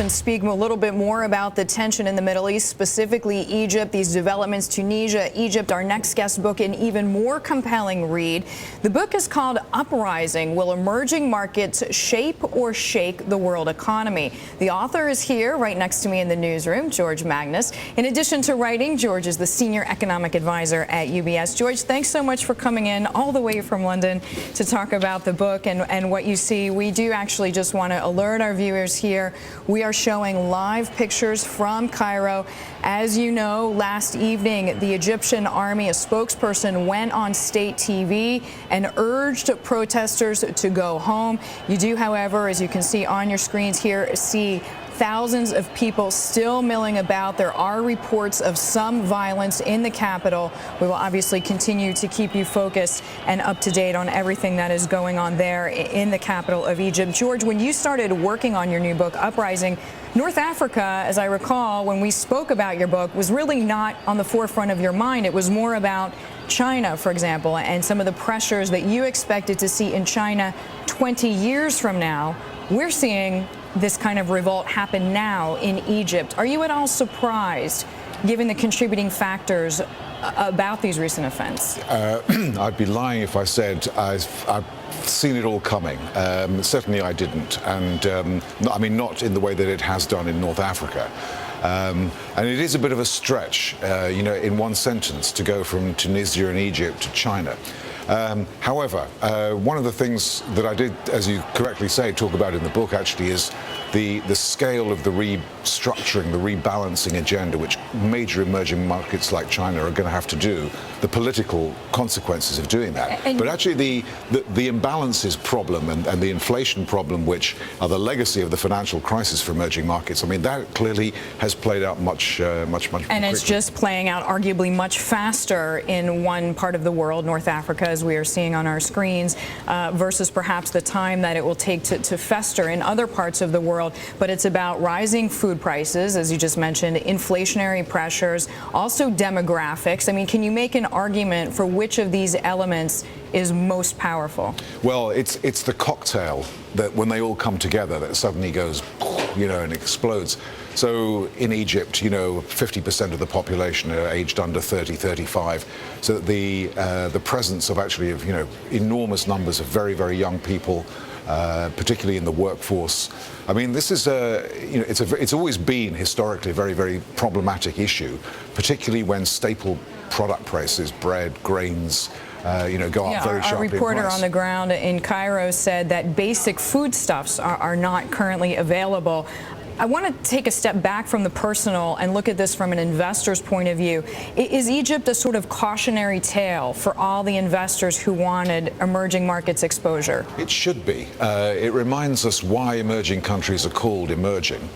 and speak a little bit more about the tension in the Middle East, specifically Egypt, these developments, Tunisia, Egypt. Our next guest book, an even more compelling read. The book is called Uprising: Will Emerging Markets Shape or Shake the World Economy? The author is here right next to me in the newsroom, George Magnus. In addition to writing, George is the Senior Economic Advisor at UBS. George, thanks so much for coming in all the way from London to talk about the book and what you see. We do actually just want to alert our viewers here. We are showing live pictures from Cairo. As you know, last evening, the Egyptian army, a spokesperson, went on state TV and urged protesters to go home. You do, however, as you can see on your screens here, see thousands of people still milling about. There are reports of some violence in the capital. We will obviously continue to keep you focused and up to date on everything that is going on there in the capital of Egypt. George, when you started working on your new book, Uprising, North Africa, as I recall, when we spoke about your book, was really not on the forefront of your mind. It was more about China, for example, and some of the pressures that you expected to see in China 20 years from now. We're seeing this kind of revolt happen now in Egypt. Are you at all surprised, given the contributing factors about these recent events? I'd be lying if I said I've seen it all coming. Certainly I didn't, and I mean, not in the way that it has done in North Africa. And it is a bit of a stretch, in one sentence, to go from Tunisia and Egypt to China. However, one of the things that I did, as you correctly say, talk about in the book actually is the scale of the restructuring, the rebalancing agenda, which major emerging markets like China are going to have to do, the political consequences of doing that. But actually the imbalances problem and the inflation problem, which are the legacy of the financial crisis for emerging markets, I mean, that clearly has played out much more quickly. And it's just playing out arguably much faster in one part of the world, North Africa, as we are seeing on our screens, versus perhaps the time that it will take to fester in other parts of the world. But it's about rising food prices, as you just mentioned, inflationary pressures, also demographics. I mean, can you make an argument for which of these elements is most powerful? Well, it's the cocktail that when they all come together that suddenly goes, and explodes. So in Egypt, 50% of the population are aged under 30, 35. So that the presence of actually enormous numbers of very, very young people, particularly in the workforce. I mean, this is it's always been historically a very, very problematic issue, particularly when staple product prices, bread, grains, go up very sharply in price. Our reporter on the ground in Cairo said that basic foodstuffs are not currently available. I want to take a step back from the personal and look at this from an investor's point of view. Is Egypt a sort of cautionary tale for all the investors who wanted emerging markets exposure? It should be. It reminds us why emerging countries are called emerging.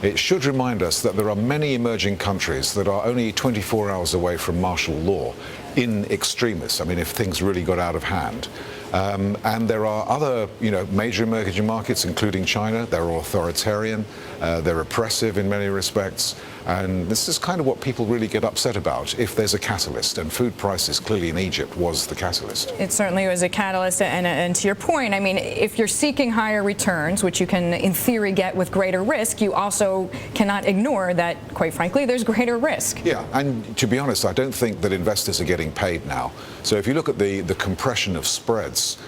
It should remind us that there are many emerging countries that are only 24 hours away from martial law in extremis. I mean, if things really got out of hand. And there are other, major emerging markets, including China. They're authoritarian, they're repressive in many respects, and this is kind of what people really get upset about if there's a catalyst, and food prices clearly in Egypt was the catalyst. It certainly was a catalyst, and to your point, I mean, if you're seeking higher returns, which you can in theory get with greater risk, you also cannot ignore that, quite frankly, there's greater risk. Yeah, and to be honest, I don't think that investors are getting paid now. So if you look at the compression of spreads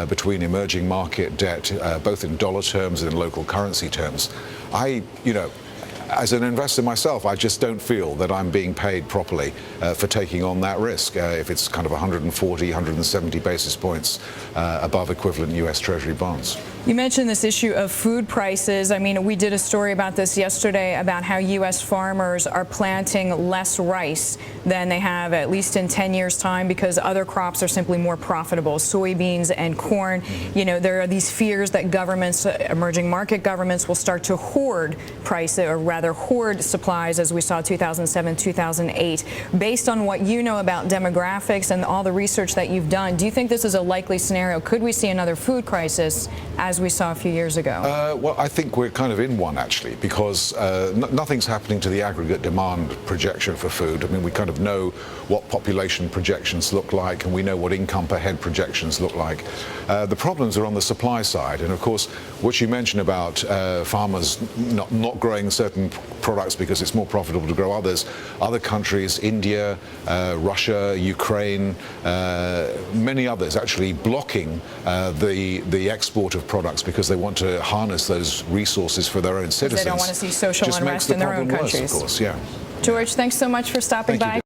between emerging market debt, both in dollar terms and in local currency terms, as an investor myself, I just don't feel that I'm being paid properly for taking on that risk if it's kind of 140, 170 basis points above equivalent U.S. Treasury bonds. You mentioned this issue of food prices. I mean, we did a story about this yesterday about how U.S. farmers are planting less rice than they have at least in 10 years' time because other crops are simply more profitable, soybeans and corn. There are these fears that governments, emerging market governments, will start to hoard prices, or rather hoard supplies, as we saw 2007, 2008. Based on what you know about demographics and all the research that you've done, do you think this is a likely scenario? Could we see another food crisis as as we saw a few years ago? Well, I think we're kind of in one, actually, because nothing's happening to the aggregate demand projection for food. I mean, we kind of know what population projections look like, and we know what income per head projections look like. The problems are on the supply side. And of course, what you mentioned about farmers not growing certain products because it's more profitable to grow others, other countries, India, Russia, Ukraine, many others actually blocking the export of products because they want to harness those resources for their own citizens. They don't want to see social just unrest in their own countries. Worse, of course, yeah. George, thanks so much for stopping by.